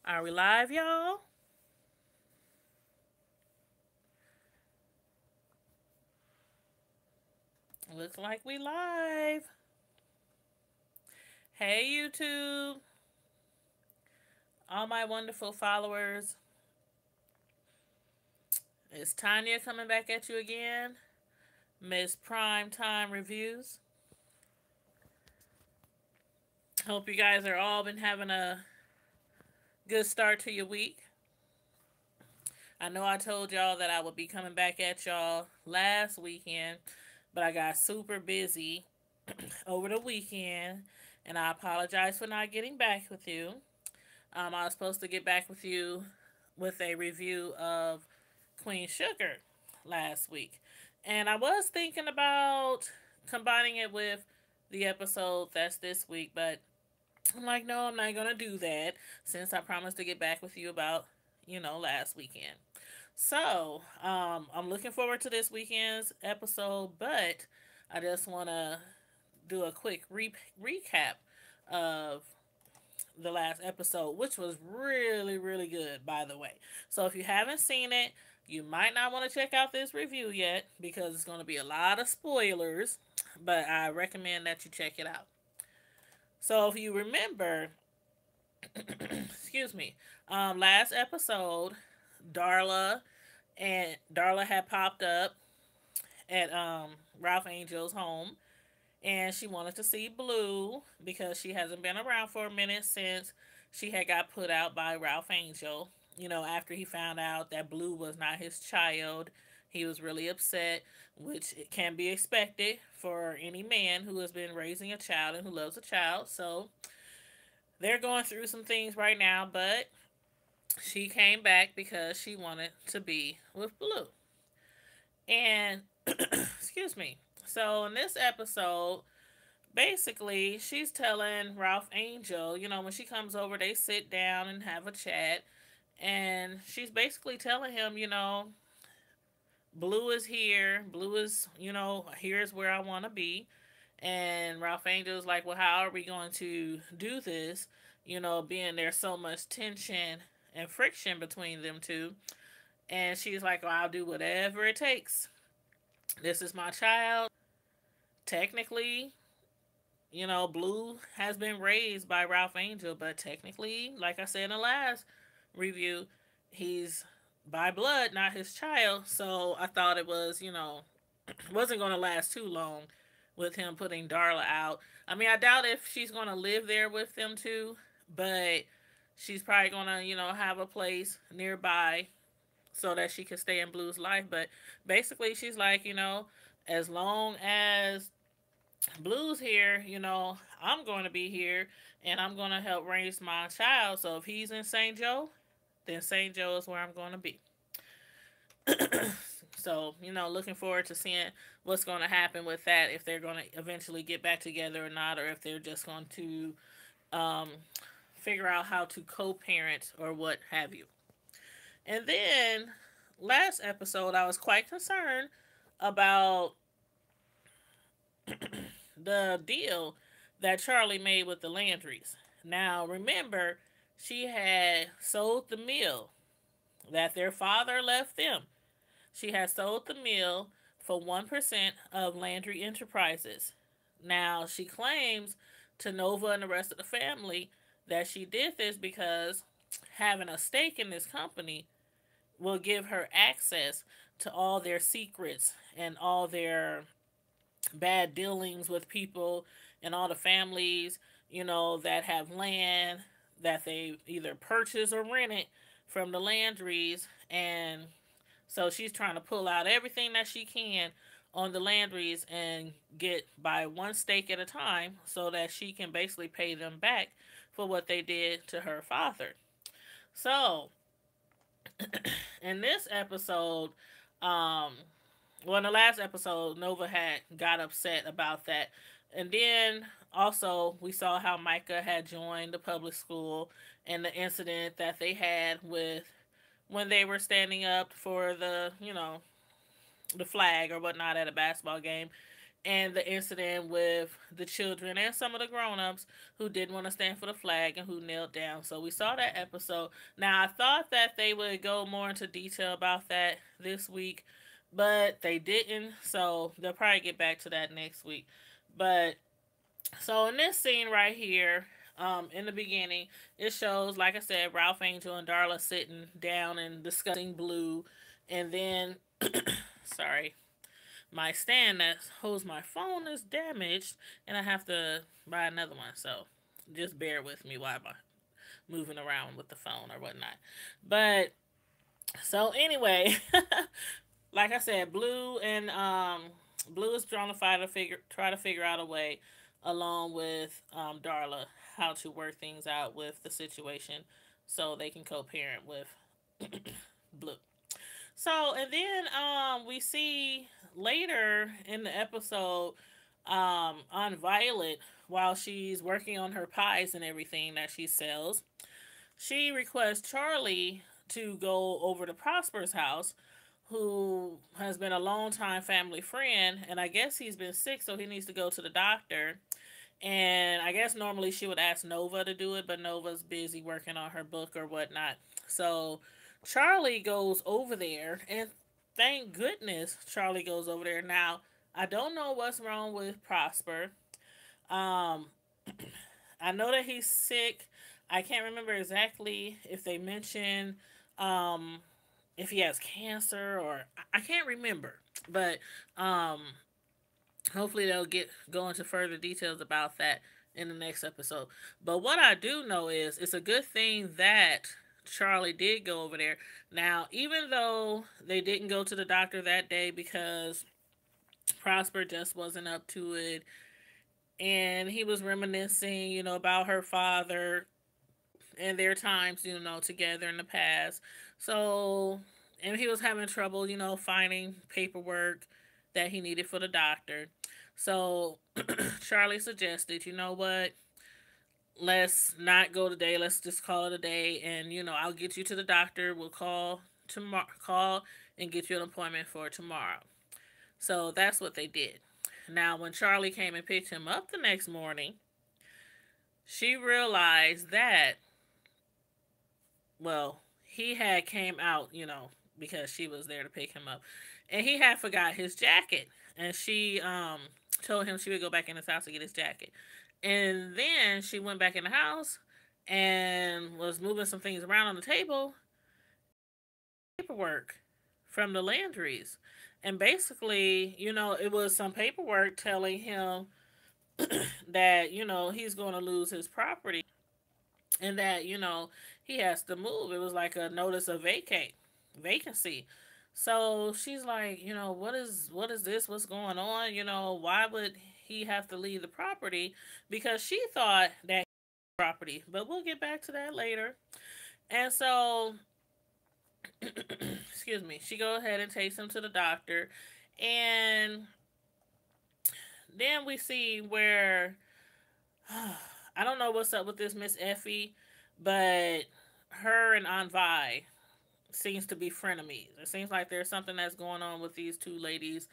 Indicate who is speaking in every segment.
Speaker 1: Are we live, y'all? Looks like we live. Hey, YouTube. All my wonderful followers. It's Tanya coming back at you again. Miss Prime Time Reviews. Hope you guys are all been having a good start to your week. I know I told y'all that I would be coming back at y'all last weekend, but I got super busy over the weekend, and I apologize for not getting back with you. I was supposed to get back with you with a review of Queen Sugar last week. And I was thinking about combining it with the episode that's this week, but I'm like, no, I'm not going to do that since I promised to get back with you about, last weekend. So, I'm looking forward to this weekend's episode, but I just want to do a quick recap of the last episode, which was really, really good, by the way. So if you haven't seen it, you might not want to check out this review yet because it's going to be a lot of spoilers, but I recommend that you check it out. So if you remember, excuse me, last episode, Darla Darla had popped up at Ralph Angel's home, and she wanted to see Blue because she hasn't been around for a minute since she had got put out by Ralph Angel. After he found out that Blue was not his child, he was really upset, which it can be expected for any man who has been raising a child and who loves a child. So they're going through some things right now, but she came back because she wanted to be with Blue. And excuse me. So in this episode, basically, she's telling Ralph Angel, when she comes over, they sit down and have a chat. And she's basically telling him, Blue is here. Blue is, here's where I want to be. And Ralph Angel's like, well, how are we going to do this? Being there's so much tension and friction between them two. And she's like, well, I'll do whatever it takes. This is my child. Technically, Blue has been raised by Ralph Angel, but technically, like I said in the last review, he's by blood, not his child. So I thought it was, wasn't going to last too long with him putting Darla out. I mean, I doubt if she's going to live there with them too, but she's probably going to, have a place nearby so that she can stay in Blue's life. But basically, she's like, as long as Blue's here, I'm going to be here and I'm going to help raise my child. So if he's in St. Joe, then St. Joe is where I'm going to be. So, looking forward to seeing what's going to happen with that, if they're going to eventually get back together or not, or if they're just going to um, figure out how to co parent or what have you. And then last episode, I was quite concerned about the deal that Charlie made with the Landrys. Now, remember, she had sold the mill that their father left them. She had sold the mill for 1% of Landry Enterprises. Now, she claims to Nova and the rest of the family that she did this because having a stake in this company will give her access to all their secrets and all their bad dealings with people and all the families, that have land that they either purchase or rent it from the Landrys. And so she's trying to pull out everything that she can on the Landrys and get by one stake at a time so that she can basically pay them back for what they did to her father. So, in this episode, well, in the last episode, Nova had got upset about that. And then also, we saw how Micah had joined the public school and the incident that they had with when they were standing up for the flag or whatnot at a basketball game. and the incident with the children and some of the grown-ups who didn't want to stand for the flag and who knelt down. So we saw that episode. Now I thought that they would go more into detail about that this week, but they didn't. So they'll probably get back to that next week. But so in this scene right here, in the beginning, it shows, like I said, Ralph Angel and Darla sitting down and discussing Blue, and then, sorry, my stand that holds my phone is damaged, and I have to buy another one. So just bear with me while I'm moving around with the phone or whatnot. But so anyway, like I said, Blue is trying to try to figure out a way, along with Darla, how to work things out with the situation, so they can co-parent with Blue. So and then we see later in the episode on Violet, while she's working on her pies and everything that she sells, she requests Charlie to go over to Prosper's house, who has been a long time family friend, and I guess he's been sick, so he needs to go to the doctor. And I guess normally she would ask Nova to do it, but Nova's busy working on her book or whatnot. So Charlie goes over there, and thank goodness Charlie goes over there. Now, I don't know what's wrong with Prosper. Um, I know that he's sick. I can't remember exactly if they mention um, if he has cancer, or I can't remember. But hopefully they'll get go into further details about that in the next episode. But what I do know is it's a good thing that Charlie did go over there. Now, even though they didn't go to the doctor that day because Prosper just wasn't up to it, and he was reminiscing, about her father and their times, together in the past. So, and he was having trouble, finding paperwork that he needed for the doctor. So, Charlie suggested, you know what? Let's not go today. Let's just call it a day, and I'll get you to the doctor. We'll call tomorrow. Call and get you an appointment for tomorrow. So that's what they did. Now, when Charlie came and picked him up the next morning, she realized that, well, he had came out, because she was there to pick him up, and he had forgot his jacket, and she told him she would go back in his house to get his jacket, and then she went back in the house and was moving some things around on the table, paperwork from the Landrys, and basically, it was some paperwork telling him that he's going to lose his property, and that he has to move. It was like a notice of vacancy. So she's like, what is this? What's going on? Why would he have to leave the property? Because she thought that property, but we'll get back to that later. And so, excuse me, she go ahead and takes him to the doctor, and then we see where I don't know what's up with this Miss Effie, but her and Aunt Vi seems to be frenemies. It seems like there's something that's going on with these two ladies.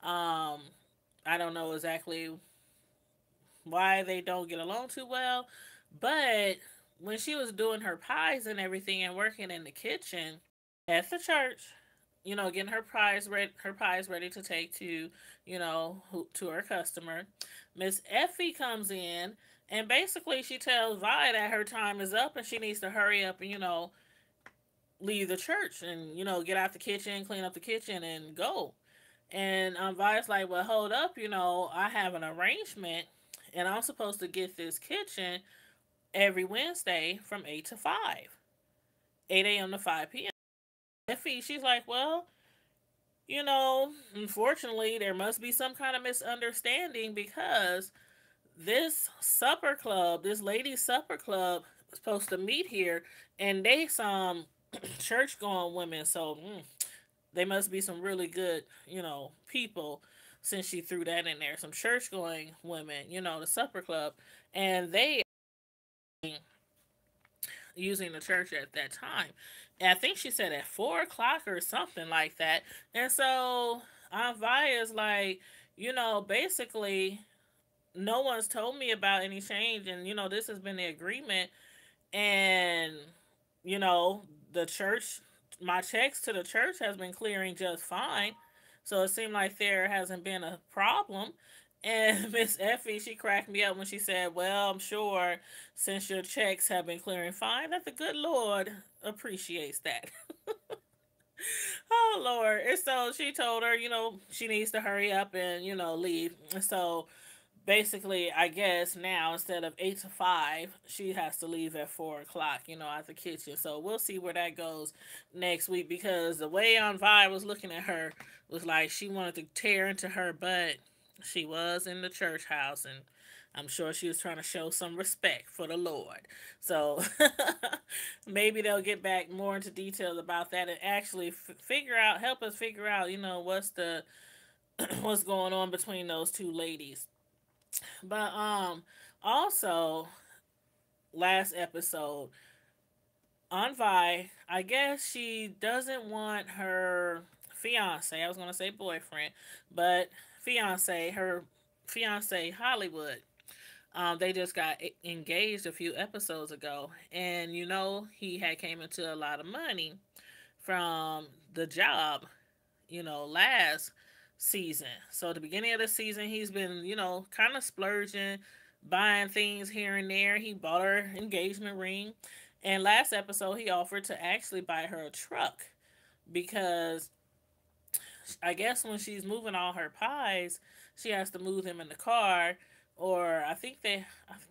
Speaker 1: Um, I don't know exactly why they don't get along too well, but when she was doing her pies and everything and working in the kitchen at the church, getting her pies ready to take to, to her customer, Miss Effie comes in, and basically she tells Vi that her time is up and she needs to hurry up and, leave the church and, get out the kitchen, clean up the kitchen, and go. And Vi's like, well, hold up, I have an arrangement, and I'm supposed to get this kitchen every Wednesday from 8 to 5, 8 a.m. to 5 p.m. Effie, she's like, well, unfortunately, there must be some kind of misunderstanding, because this ladies' supper club, is supposed to meet here, and they some church going women, so they must be some really good, people, since she threw that in there. Some church going women, the supper club, and they using the church at that time. And I think she said at 4 o'clock or something like that. And so Aunt Vi is like, basically, no one's told me about any change, and this has been the agreement, and you know, the church, my checks to the church has been clearing just fine. So it seemed like there hasn't been a problem. And Miss Effie, she cracked me up when she said, "Well, I'm sure since your checks have been clearing fine, that the good Lord appreciates that." Oh Lord! And so she told her, she needs to hurry up and leave. So basically, I guess now instead of 8 to 5, she has to leave at 4 o'clock. Out the kitchen. So we'll see where that goes next week, because the way on Vi was looking at her was like she wanted to tear into her butt. She was in the church house, and I'm sure she was trying to show some respect for the Lord. So maybe they'll get back more into details about that and actually help us figure out, what's going on between those two ladies. But also last episode on Vi, I guess she doesn't want her fiance. I was gonna say boyfriend, but her fiance Hollywood. They just got engaged a few episodes ago, and he had came into a lot of money from the job, last season. So at the beginning of the season, he's been, kind of splurging, buying things here and there. He bought her engagement ring. And last episode, he offered to actually buy her a truck because I guess when she's moving all her pies, she has to move them in the car. Or I can't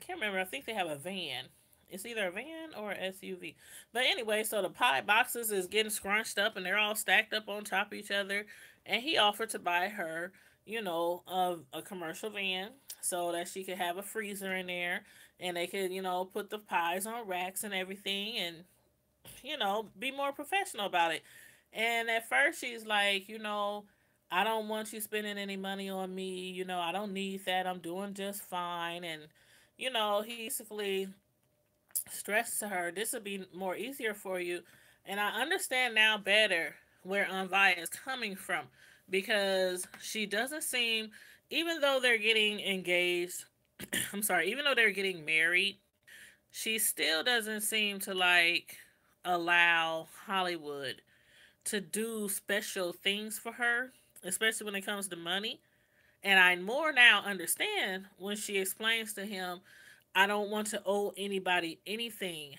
Speaker 1: remember, I think they have a van. It's either a van or an SUV. But anyway, so the pie boxes is getting scrunched up and they're all stacked up on top of each other. And he offered to buy her, a commercial van so that she could have a freezer in there and they could, put the pies on racks and everything, and be more professional about it. And at first she's like, I don't want you spending any money on me. I don't need that. I'm doing just fine. And, he basically stressed to her, this will be more easier for you. And I understand now better where Anvaya is coming from, because she doesn't seem, even though they're getting engaged, I'm sorry, even though they're getting married, she still doesn't seem to like allow Hollywood to do special things for her, especially when it comes to money. And I more now understand when she explains to him, I don't want to owe anybody anything,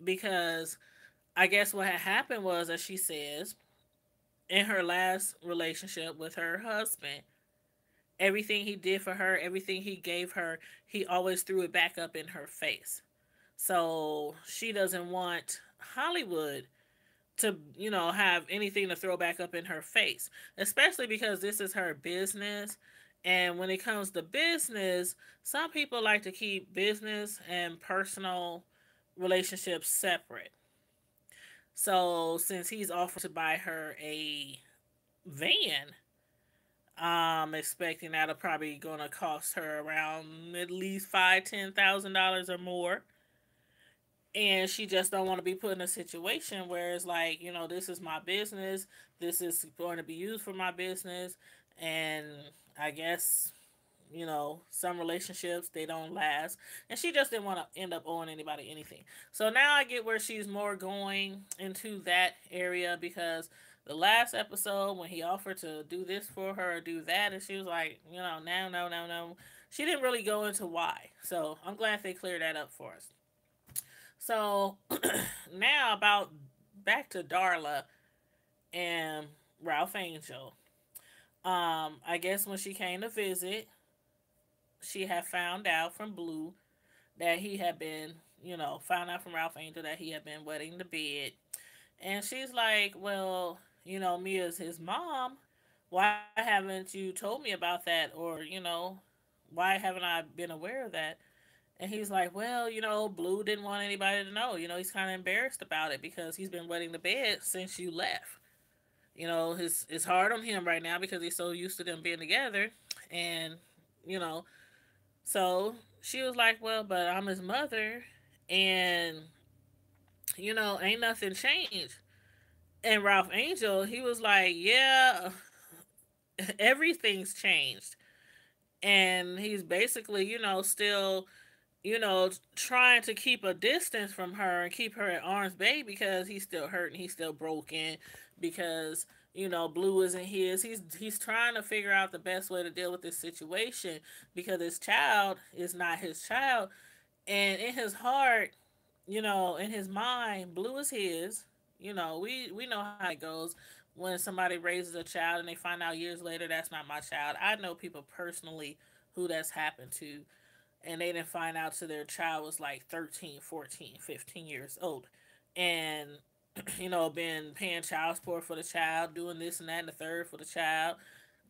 Speaker 1: because I guess what had happened was, as she says, in her last relationship with her husband, everything he did for her, everything he gave her, he always threw it back up in her face. So she doesn't want Hollywood to, have anything to throw back up in her face, especially because this is her business. And when it comes to business, some people like to keep business and personal relationships separate. So since he's offered to buy her a van, I'm expecting that'll probably gonna cost her around at least $5,000 to $10,000 or more. And she just don't want to be put in a situation where it's like, this is my business, this is going to be used for my business. And I guess, some relationships, they don't last, and she just didn't want to end up owing anybody anything. So now I get where she's more going into that area, because the last episode when he offered to do this for her or do that, and she was like, no, no, no, no, she didn't really go into why. So I'm glad they cleared that up for us. So now about back to Darla and Ralph Angel. I guess when she came to visit, she had found out from Blue that he had been, found out from Ralph Angel that he had been wetting the bed. And she's like, well, Mia's his mom. Why haven't you told me about that? Or, why haven't I been aware of that? And he's like, well, Blue didn't want anybody to know. He's kind of embarrassed about it because he's been wetting the bed since you left. It's hard on him right now because he's so used to them being together. And, you know, so she was like, well, but I'm his mother. And, ain't nothing changed. And Ralph Angel, he was like, yeah, everything's changed. And he's basically, still, trying to keep a distance from her and keep her at arm's bay because he's still hurt and he's still broken because Blue isn't his. He's trying to figure out the best way to deal with this situation because his child is not his child, and in his heart, in his mind, Blue is his. We know how it goes when somebody raises a child and they find out years later that's not my child. I know people personally who that's happened to, and they didn't find out till their child was like 13, 14, 15 years old. And, been paying child support for the child, doing this and that and the third for the child,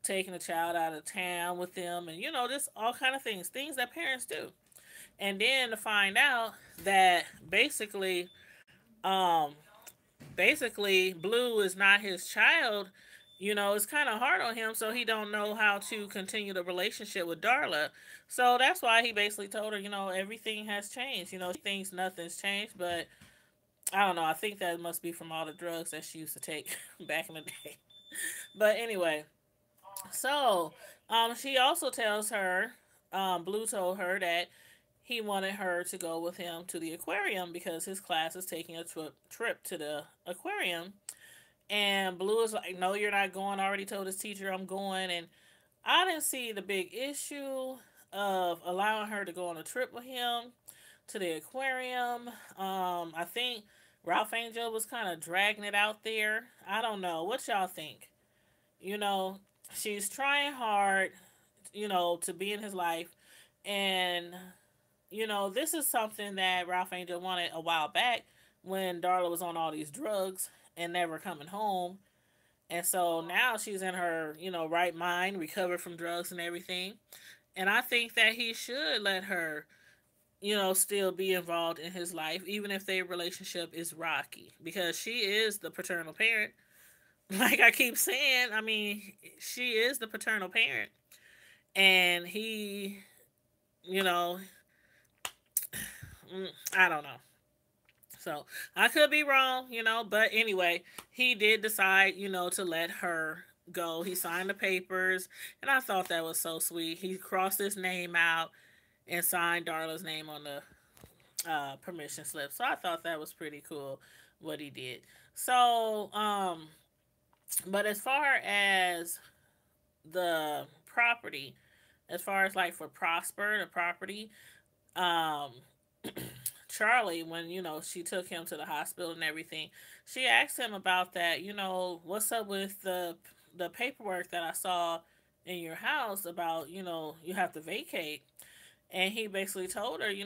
Speaker 1: taking the child out of town with them, and, just all kind of things that parents do. And then to find out that um, basically Blue is not his child, it's kind of hard on him, so he don't know how to continue the relationship with Darla. So that's why he basically told her, everything has changed. She thinks nothing's changed, but I don't know. I think that must be from all the drugs that she used to take back in the day. But anyway, so she also tells her, Blue told her that he wanted her to go with him to the aquarium because his class is taking a trip to the aquarium. And Blue is like, no, you're not going. I already told his teacher I'm going. And I didn't see the big issue of allowing her to go on a trip with him to the aquarium. I think Ralph Angel was kind of dragging it out there. I don't know. What y'all think? You know, she's trying hard, to be in his life. And, this is something that Ralph Angel wanted a while back when Darla was on all these drugs and never coming home. And so now she's in her, right mind, recovered from drugs and everything. And I think that he should let her, still be involved in his life, even if their relationship is rocky, because she is the paternal parent. Like I keep saying, I mean, she is the paternal parent. And he, you know, I don't know. So I could be wrong, but anyway, he did decide, to let her go. He signed the papers, and I thought that was so sweet. He crossed his name out and signed Darla's name on the permission slip. So I thought that was pretty cool what he did. So, but as far as the property, as far as like for Prosper, the property, um, Charlie, when she took him to the hospital and everything, she asked him about that. What's up with the paperwork that I saw in your house about you have to vacate, and he basically told her he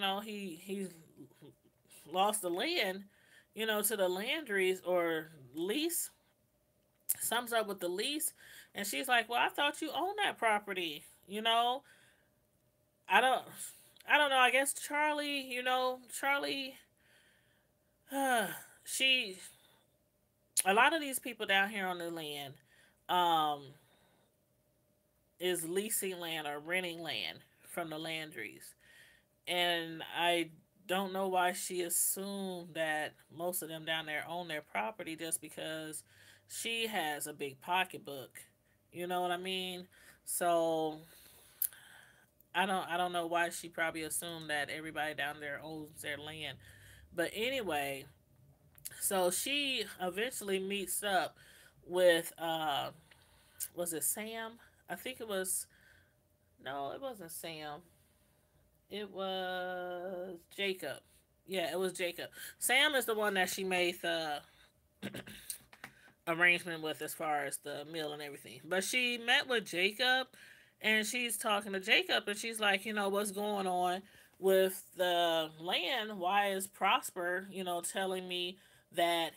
Speaker 1: lost the land, to the Landrys or lease. Sums up with the lease, and she's like, "Well, I thought you owned that property." I don't. I don't know. I guess Charlie, Charlie, she, a lot of these people down here on the land, um, is leasing land or renting land from the Landrys. And I don't know why she assumed that most of them down there own their property just because she has a big pocketbook. You know what I mean? So I don't know why she probably assumed that everybody down there owns their land. But anyway, so she eventually meets up with was it Sam? I think it was, no, it wasn't Sam. It was Jacob. Yeah, it was Jacob. Sam is the one that she made the arrangement with as far as the meal and everything. But she met with Jacob, and she's talking to Jacob, and she's like, what's going on with the land? Why is Prosper, telling me that,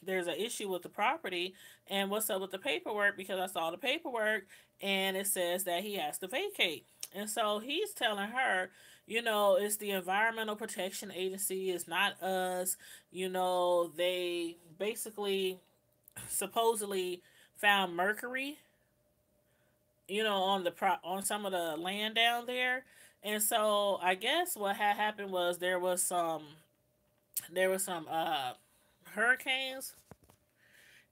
Speaker 1: there's an issue with the property, and what's up with the paperwork? Because I saw the paperwork, and it says that he has to vacate. And so he's telling her, it's the Environmental Protection Agency, it's not us. They basically supposedly found mercury, on the on some of the land down there. And so I guess what had happened was there was some hurricanes,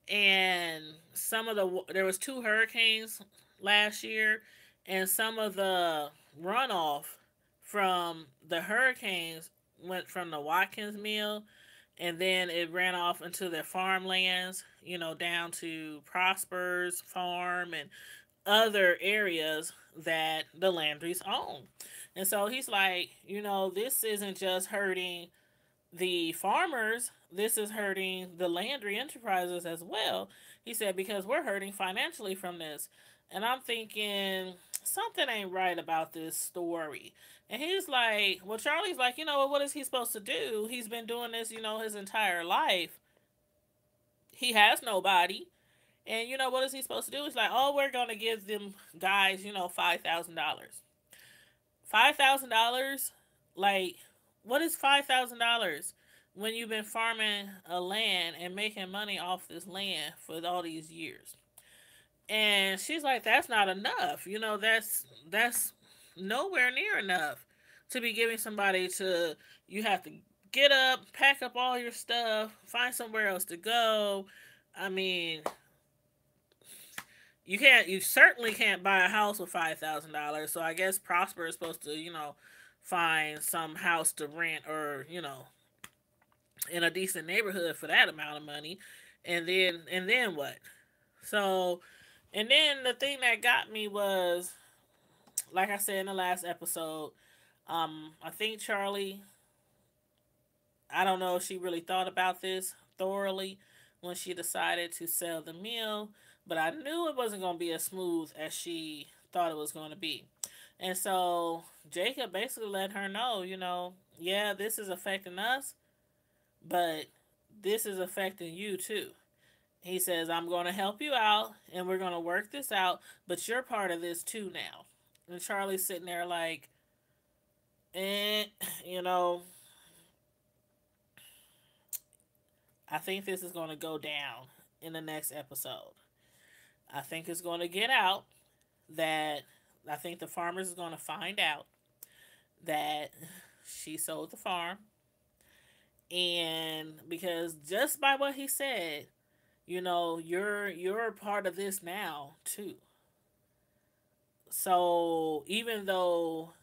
Speaker 1: and some of there was two hurricanes last year, and some of the runoff from the hurricanes went from the Watkins Mill, and then it ran off into their farmlands, down to Prosper's farm and other areas that the Landrys own. And so he's like, this isn't just hurting the farmers, this is hurting the Landry enterprises as well. He said, because we're hurting financially from this. And I'm thinking, something ain't right about this story. And he's like, well, Charlie's like, what is he supposed to do? He's been doing this, his entire life. He has nobody. And what is he supposed to do? He's like, oh, we're going to give them guys, $5,000. $5,000? Like, what is $5,000 when you've been farming a land and making money off this land for all these years? And she's like, that's not enough. That's nowhere near enough to be giving somebody to. You have to get up, pack up all your stuff, find somewhere else to go. I mean, you certainly can't buy a house with $5,000. So I guess Prosper is supposed to, find some house to rent, or, in a decent neighborhood for that amount of money. And then what? So, and then the thing that got me was, like I said in the last episode, I think Charlie, I don't know if she really thought about this thoroughly when she decided to sell the mill, but I knew it wasn't going to be as smooth as she thought it was going to be. And so Jacob basically let her know, yeah, this is affecting us, but this is affecting you too. He says, I'm going to help you out and we're going to work this out, but you're part of this too now. And Charlie's sitting there like, eh, you know, I think this is going to go down in the next episode. I think it's going to get out that I think the farmers is going to find out that she sold the farm. And because just by what he said, you're part of this now too. So even though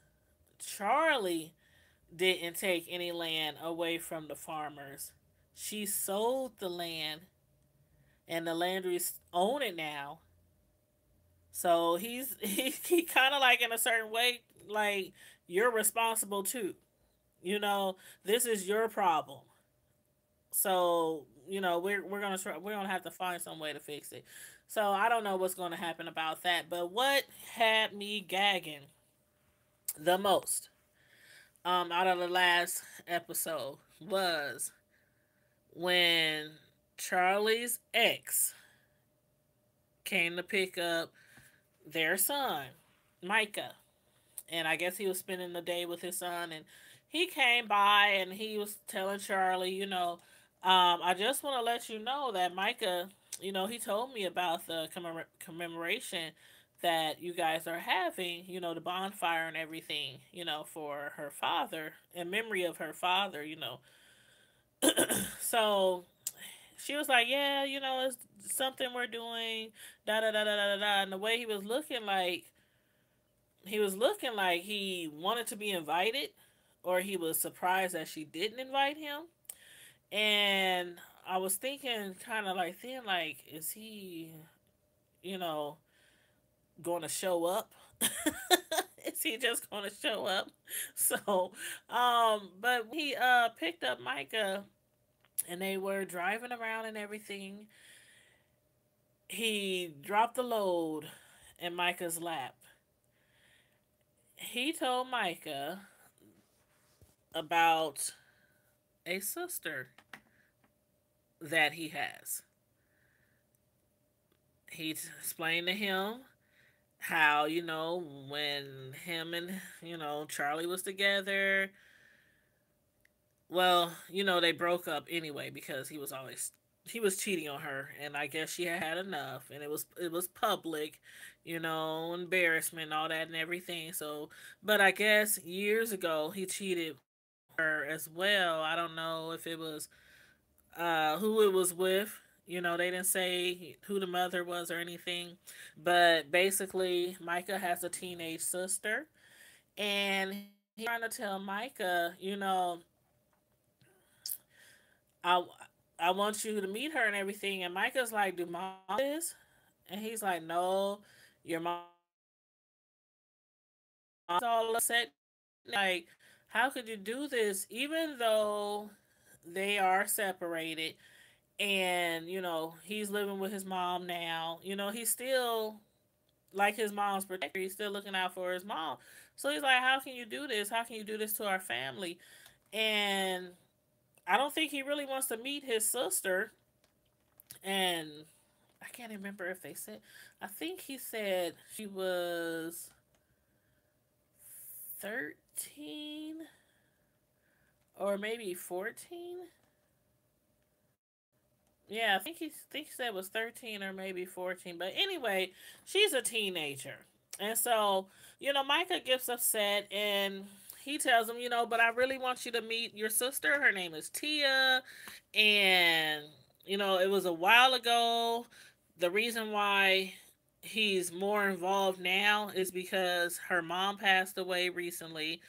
Speaker 1: Charlie didn't take any land away from the farmers, she sold the land and the Landrys own it now. So he kind of like, in a certain way, like, you're responsible too. This is your problem. So we're gonna have to find some way to fix it. So I don't know what's gonna happen about that. But what had me gagging the most, out of the last episode, was when Charlie's ex came to pick up their son, Micah. And I guess he was spending the day with his son, and he came by and he was telling Charlie, I just want to let you know that Micah, he told me about the commemoration that you guys are having, the bonfire and everything, for her father, in memory of her father. So she was like, yeah, it's something we're doing, da da da da da da. And the way he was looking like he wanted to be invited, or he was surprised that she didn't invite him. And I was thinking, kind of like, then, like, is he, you know, going to show up? Is he just going to show up? So, but he picked up Micah and they were driving around and everything. He dropped the load in Micah's lap. He told Micah about a sister that he has. He explained to him how, when him and, Charlie was together, well, they broke up anyway because he was cheating on her, and I guess she had enough, and it was public, embarrassment and all that and everything. So, but I guess years ago he cheated her as well. I don't know if it was who it was with. They didn't say who the mother was or anything. But basically, Micah has a teenage sister, and he's trying to tell Micah, I, I want you to meet her and everything. And Micah's like, do mom know this? And he's like, no, your mom is all upset. Like, how could you do this? Even though they are separated, and he's living with his mom now. He's still like his mom's protector. He's still looking out for his mom. So he's like, how can you do this? How can you do this to our family? And I don't think he really wants to meet his sister. And I can't remember if they said, I think he said she was 13 or maybe 14. Yeah, I think he said it was 13 or maybe 14. But anyway, she's a teenager. And so, Micah gets upset and he tells him, but I really want you to meet your sister. Her name is Tia. And, it was a while ago. The reason why he's more involved now is because her mom passed away recently.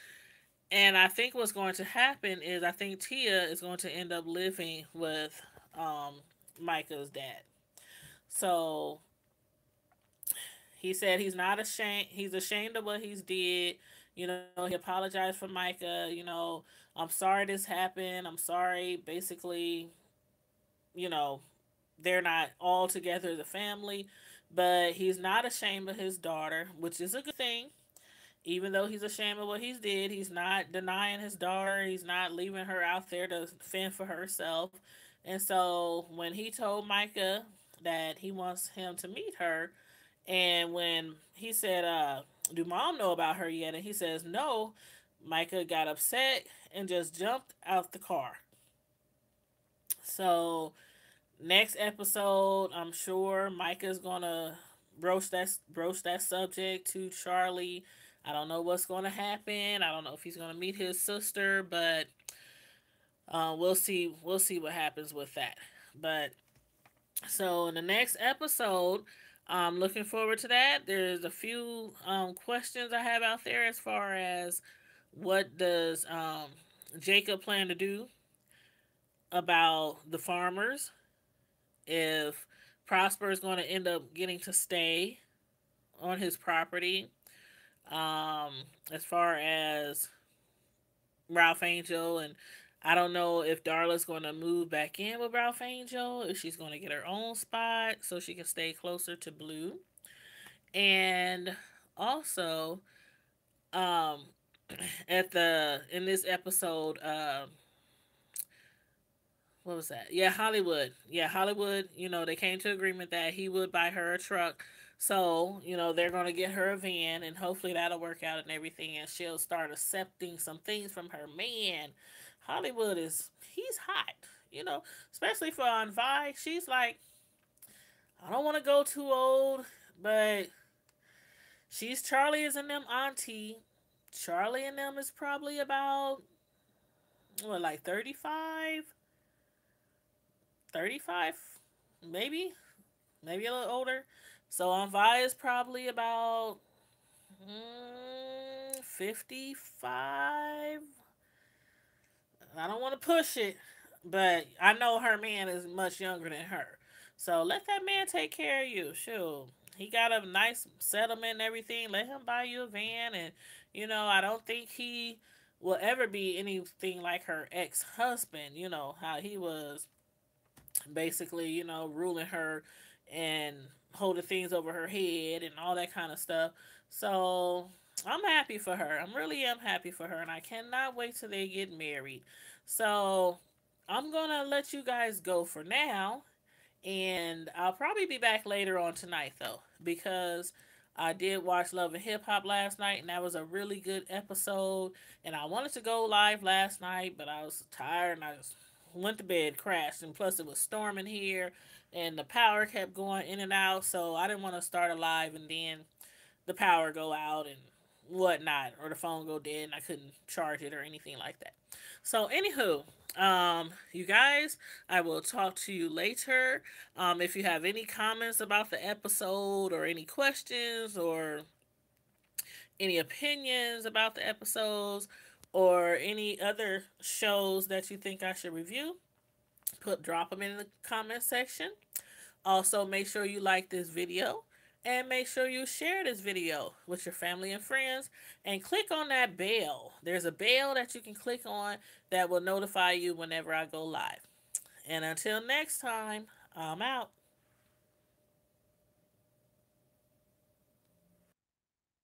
Speaker 1: And I think what's going to happen is I think Tia is going to end up living with um, Micah's dad. So he said he's not ashamed. He's ashamed of what he's did. He apologized for Micah. I'm sorry this happened. I'm sorry. Basically, you know, they're not all together as a family, but he's not ashamed of his daughter, which is a good thing. Even though he's ashamed of what he's did, he's not denying his daughter. He's not leaving her out there to fend for herself. And so when he told Micah that he wants him to meet her, and when he said, do mom know about her yet? And he says no, Micah got upset and just jumped out the car. So next episode, I'm sure Micah's gonna broach that subject to Charlie. I don't know what's gonna happen. I don't know if he's gonna meet his sister, but we'll see. We'll see what happens with that. But so in the next episode, I'm looking forward to that. There's a few questions I have out there as far as what does Jacob plan to do about the farmers, if Prosper is going to end up getting to stay on his property. Um, as far as Ralph Angel, and I don't know if Darla's going to move back in with Ralph Angel, if she's going to get her own spot so she can stay closer to Blue. And also, um, at the in this episode, what was that? Yeah, Hollywood. Yeah, Hollywood. They came to agreement that he would buy her a truck. So, they're going to get her a van and hopefully that'll work out and everything. And she'll start accepting some things from her man. Hollywood he's hot, especially for on Vi. She's like, I don't want to go too old, but Charlie is in them auntie. Charlie and them is probably about, what, like 35, maybe a little older. So Vi is probably about 55. I don't want to push it, but I know her man is much younger than her. So let that man take care of you. Sure. He got a nice settlement and everything. Let him buy you a van. And, I don't think he will ever be anything like her ex husband. How he was basically, ruling her and holding things over her head and all that kind of stuff. So I'm happy for her. I really am happy for her, and I cannot wait till they get married. So I'm gonna let you guys go for now, and I'll probably be back later on tonight though, because I did watch Love and Hip Hop last night, and that was a really good episode. And I wanted to go live last night, but I was tired and I just went to bed, crashed, and plus it was storming here, and the power kept going in and out, so I didn't want to start a live and then the power go out and whatnot, or the phone go dead and I couldn't charge it or anything like that. So, anywho, you guys, I will talk to you later. If you have any comments about the episode or any questions or any opinions about the episodes or any other shows that you think I should review, drop them in the comment section. Also, make sure you like this video and make sure you share this video with your family and friends and click on that bell. There's a bell that you can click on that will notify you whenever I go live. And until next time, I'm out.